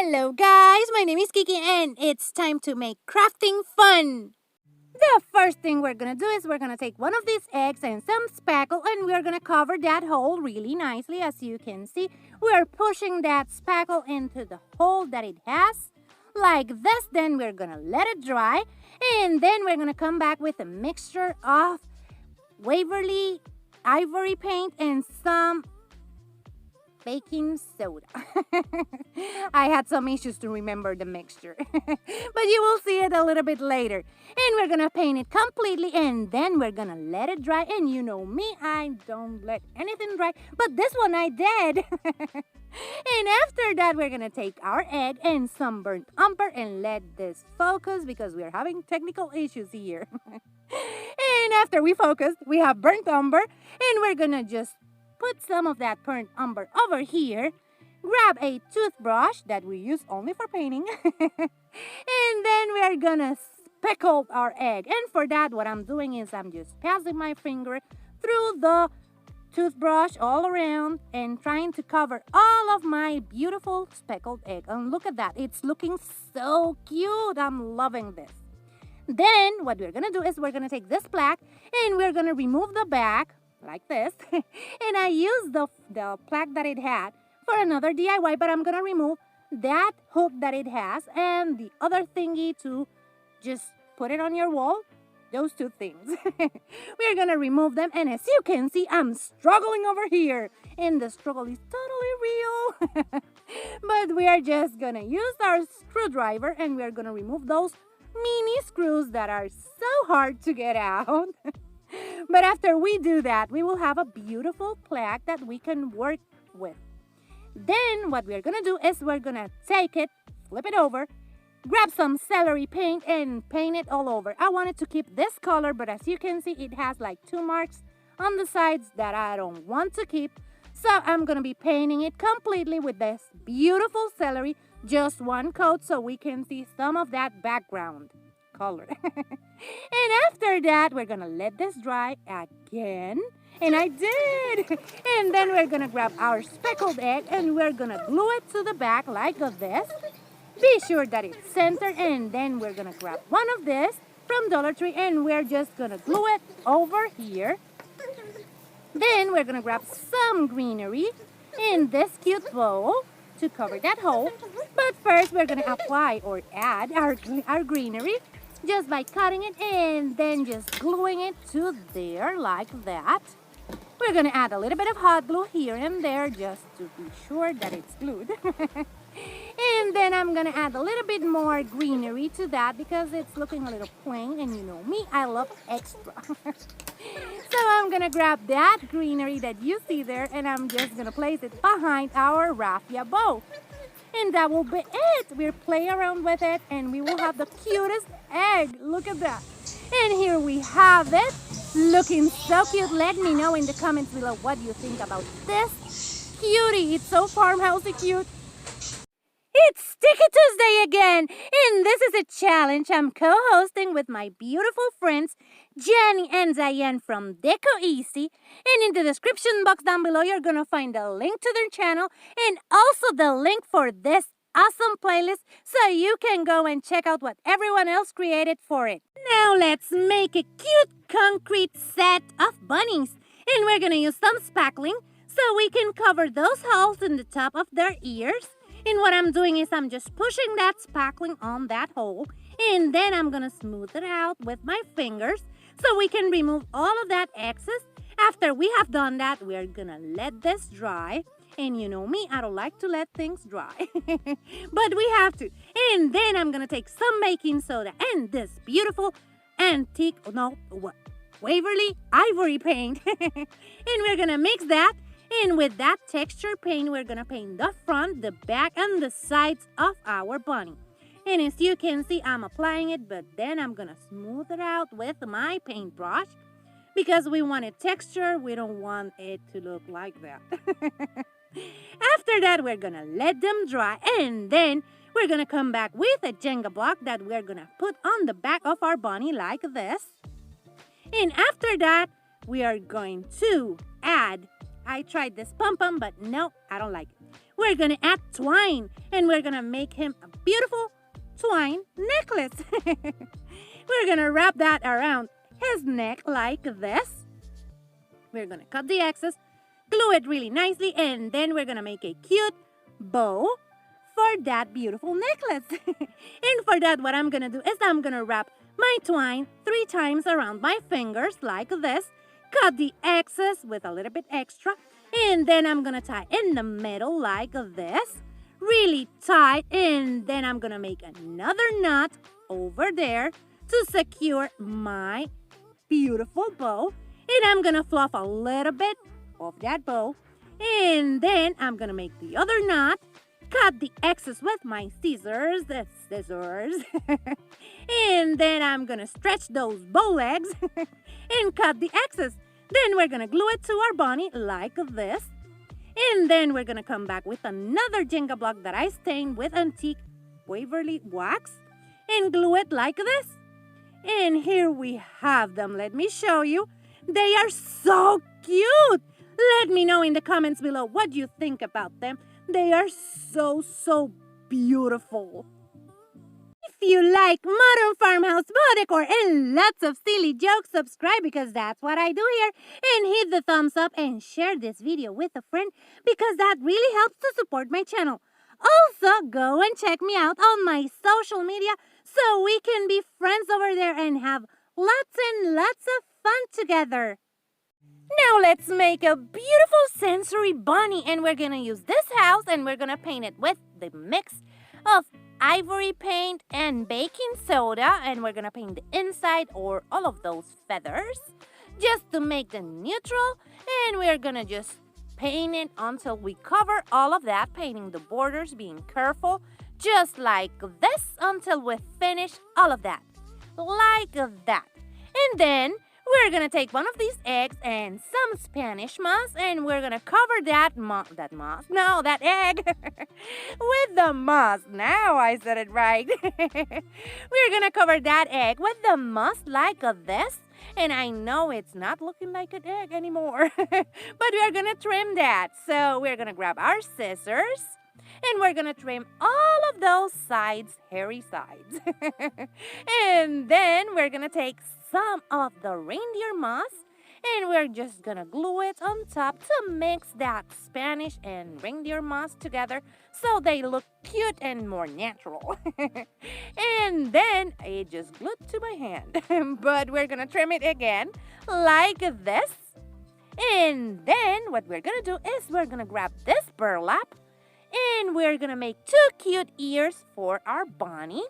Hello guys, my name is Kiki and it's time to make crafting fun. The first thing we're gonna do is we're gonna take one of these eggs and some spackle and we're gonna cover that hole really nicely. As you can see, we're pushing that spackle into the hole that it has like this. Then we're gonna let it dry and then we're gonna come back with a mixture of Waverly ivory paint and some baking soda. I had some issues to remember the mixture, but you will see it a little bit later. And we're gonna paint it completely and then we're gonna let it dry. And you know me, I don't let anything dry, but this one I did. And after that, we're gonna take our egg and some burnt umber and let this focus because we're having technical issues here. And after we focused, we have burnt umber and we're gonna just put some of that burnt umber over here, grab a toothbrush that we use only for painting, and then we are gonna speckle our egg. And for that, what I'm doing is I'm just passing my finger through the toothbrush all around and trying to cover all of my beautiful speckled egg. And look at that, it's looking so cute. I'm loving this. Then what we're gonna do is we're gonna take this plaque and we're gonna remove the back like this. And I used the plaque that it had for another DIY, but I'm gonna remove that hook that it has and the other thingy to just put it on your wall. Those two things. We're gonna remove them, and as you can see, I'm struggling over here and the struggle is totally real. But we are just gonna use our screwdriver and we are gonna remove those mini screws that are so hard to get out. But after we do that, we will have a beautiful plaque that we can work with. Then what we're gonna do is we're gonna take it, flip it over, grab some celery paint and paint it all over. I wanted to keep this color, but as you can see, it has like 2 marks on the sides that I don't want to keep. So I'm gonna be painting it completely with this beautiful celery, just one coat so we can see some of that background color. And after that, we're gonna let this dry again. And I did. And then we're gonna grab our speckled egg and we're gonna glue it to the back like this. Be sure that it's centered, and then we're gonna grab one of this from Dollar Tree and we're just gonna glue it over here. Then we're gonna grab some greenery in this cute bowl to cover that hole. But first, we're gonna apply or add our greenery just by cutting it and then just gluing it to there like that. We're gonna add a little bit of hot glue here and there just to be sure that it's glued. And then I'm gonna add a little bit more greenery to that because it's looking a little plain, and you know me, I love extra. So I'm gonna grab that greenery that you see there and I'm just gonna place it behind our raffia bow. And that will be it. We'll play around with it and we will have the cutest egg. Look at that. And here we have it. Looking so cute. Let me know in the comments below what you think about this cutie. It's so farmhousey cute. It's Sticky Tuesday again, and this is a challenge I'm co-hosting with my beautiful friends Jenny and Diane from Deco Easy. And in the description box down below, you're gonna find a link to their channel and also the link for this awesome playlist so you can go and check out what everyone else created for it. Now let's make a cute concrete set of bunnies, and we're gonna use some spackling so we can cover those holes in the top of their ears. And what I'm doing is I'm just pushing that spackling on that hole, and then I'm gonna smooth it out with my fingers so we can remove all of that excess. After we have done that, we're gonna let this dry. And you know me, I don't like to let things dry, but we have to. And then I'm gonna take some baking soda and this beautiful antique, Waverly ivory paint. And we're gonna mix that. And with that texture paint, we're gonna paint the front, the back, and the sides of our bunny. And as you can see, I'm applying it, but then I'm gonna smooth it out with my paintbrush because we want a texture. We don't want it to look like that. After that, we're gonna let them dry, and then we're gonna come back with a Jenga block that we're gonna put on the back of our bunny like this. And after that, we are going to add, I tried this pom-pom, but no, I don't like it. we're gonna add twine and we're gonna make him a beautiful twine necklace. We're gonna wrap that around his neck like this. We're gonna cut the excess, glue it really nicely, and then we're gonna make a cute bow for that beautiful necklace. And for that, what I'm gonna do is I'm gonna wrap my twine 3 times around my fingers like this, cut the excess with a little bit extra, and then I'm gonna tie in the middle like this, really tight, and then I'm gonna make another knot over there to secure my beautiful bow, and I'm gonna fluff a little bit of that bow, and then I'm gonna make the other knot, cut the excess with my scissors, and then I'm gonna stretch those bow legs and cut the excess. Then we're gonna glue it to our bunny like this, and then we're gonna come back with another Jenga block that I stained with antique Waverly wax and glue it like this. And here we have them. Let me show you. They are so cute. Let me know in the comments below what you think about them. They are so beautiful. If you like modern farmhouse boho decor and lots of silly jokes, subscribe because that's what I do here. And hit the thumbs up and share this video with a friend because that really helps to support my channel. Also, go and check me out on my social media so we can be friends over there and have lots and lots of fun together. Now let's make a beautiful sensory bunny, and we're gonna use this house and we're gonna paint it with the mix of ivory paint and baking soda, and we're gonna paint the inside or all of those feathers just to make them neutral, and we're gonna just paint it until we cover all of that, painting the borders, being careful, just like this until we finish all of that, like that. And then we're gonna take one of these eggs and some Spanish moss, and we're gonna cover that egg with the moss. Now I said it right. We're gonna cover that egg with the moss like this. And I know it's not looking like an egg anymore, but we're gonna trim that. So we're gonna grab our scissors and we're gonna trim all of those sides, hairy sides. And then we're gonna take some of the reindeer moss and we're just gonna glue it on top to mix that Spanish and reindeer moss together so they look cute and more natural. And then it just glued to my hand. But we're gonna trim it again like this. And then what we're gonna do is we're gonna grab this burlap and we're gonna make 2 cute ears for our bunny.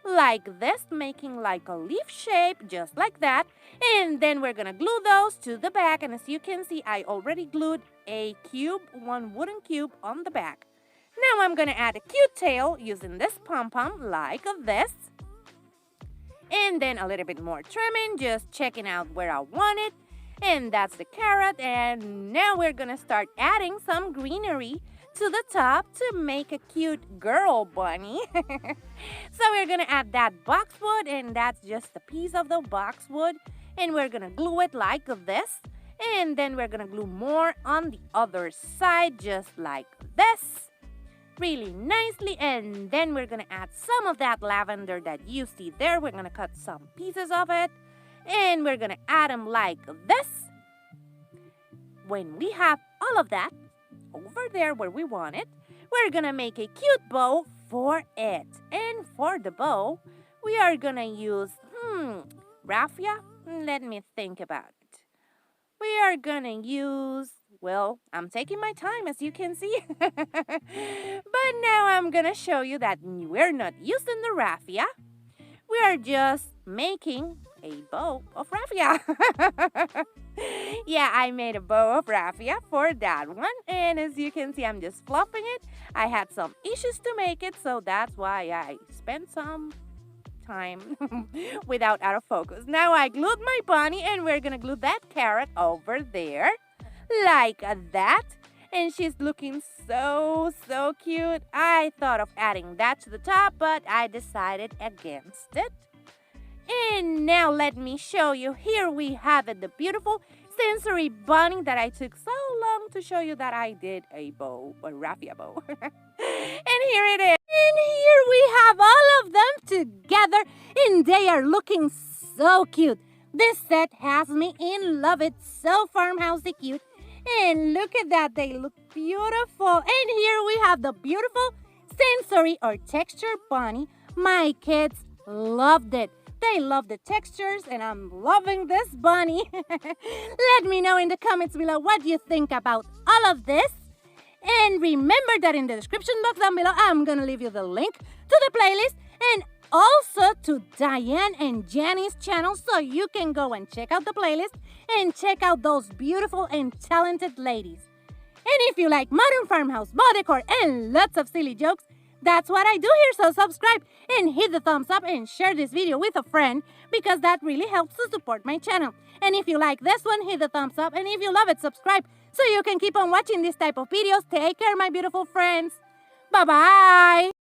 Like this, making like a leaf shape, just like that. And then we're gonna glue those to the back. And as you can see, I already glued a cube, one wooden cube on the back. Now I'm gonna add a cute tail using this pom-pom like this. And then a little bit more trimming, just checking out where I want it. And that's the carrot. And now we're gonna start adding some greenery to the top to make a cute girl bunny. So we're gonna add that boxwood, and that's just a piece of the boxwood, and we're gonna glue it like this, and then we're gonna glue more on the other side just like this, really nicely. And then we're gonna add some of that lavender that you see there. We're gonna cut some pieces of it and we're gonna add them like this. When we have all of that over there where we want it, we're gonna make a cute bow for it. And for the bow, we are gonna use, raffia? Let me think about it. We are gonna use, well, I'm taking my time as you can see. But now I'm gonna show you that we're not using the raffia. We are just making a bow of raffia. Yeah, I made a bow of raffia for that one. And as you can see, I'm just fluffing it. I had some issues to make it, so that's why I spent some time without out of focus. Now I glued my bunny, and we're gonna glue that carrot over there like that. And she's looking so cute. I thought of adding that to the top, but I decided against it. And now let me show you. Here we have it, the beautiful sensory bunny that I took so long to show you that I did a bow, a raffia bow. And here it is. And here we have all of them together, and they are looking so cute. This set has me in love. It's so farmhousey cute. And look at that, they look beautiful. And here we have the beautiful sensory or texture bunny. My kids loved it. They love the textures, and I'm loving this bunny. Let me know in the comments below what you think about all of this. And remember that in the description box down below, I'm going to leave you the link to the playlist and also to Diane and Jenny's channel so you can go and check out the playlist and check out those beautiful and talented ladies. And if you like modern farmhouse, bow decor, and lots of silly jokes, that's what I do here, so subscribe and hit the thumbs up and share this video with a friend because that really helps to support my channel. And if you like this one, hit the thumbs up, and if you love it, subscribe so you can keep on watching this type of videos. Take care, my beautiful friends. Bye-bye.